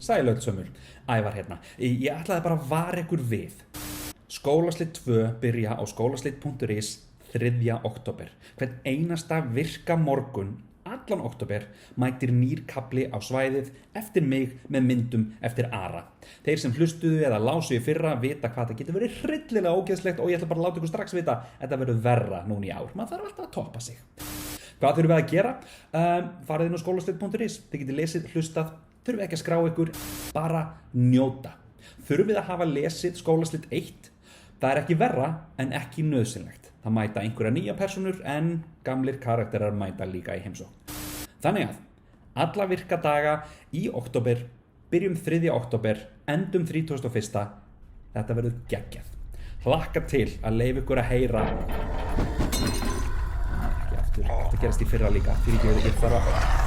Sæl öll sömul, Ævar hérna. Ég ætlaði bara að vara ykkur við. Skólaslit 2 byrja á skólaslit.is 3. október. Hvern einasta virka morgun, allan október, mætir nýr kafli á svæðið eftir mig með myndum eftir Ara. Þeir sem hlustuðu eða lásu í fyrra vita hvað það getur verið hryllilega ógeðslegt og ég ætla bara að láta ykkur strax vita að þetta verður verra núna í ár. Maður þarf alltaf að toppa sig. Hvað þurfum við að gera? Farið inn á skólaslit.is, þið getið lesið, hlustað, þurfum ekki að skrá ykkur, bara njóta. Þurfum við að hafa lesið skólaslit 1? Það er ekki verra en ekki nauðsynlegt. Það mæta einhverja nýja persónur en gamlir karakterar mæta líka í heimsókn. Þannig að alla virka daga í október, byrjum 3. október, endum 31. Þetta verður geggjað. Hlakka til að leyfa ykkur að heyra. Ekki aftur, þetta gerast í fyrra líka. Fyrir ekki ég þarf að...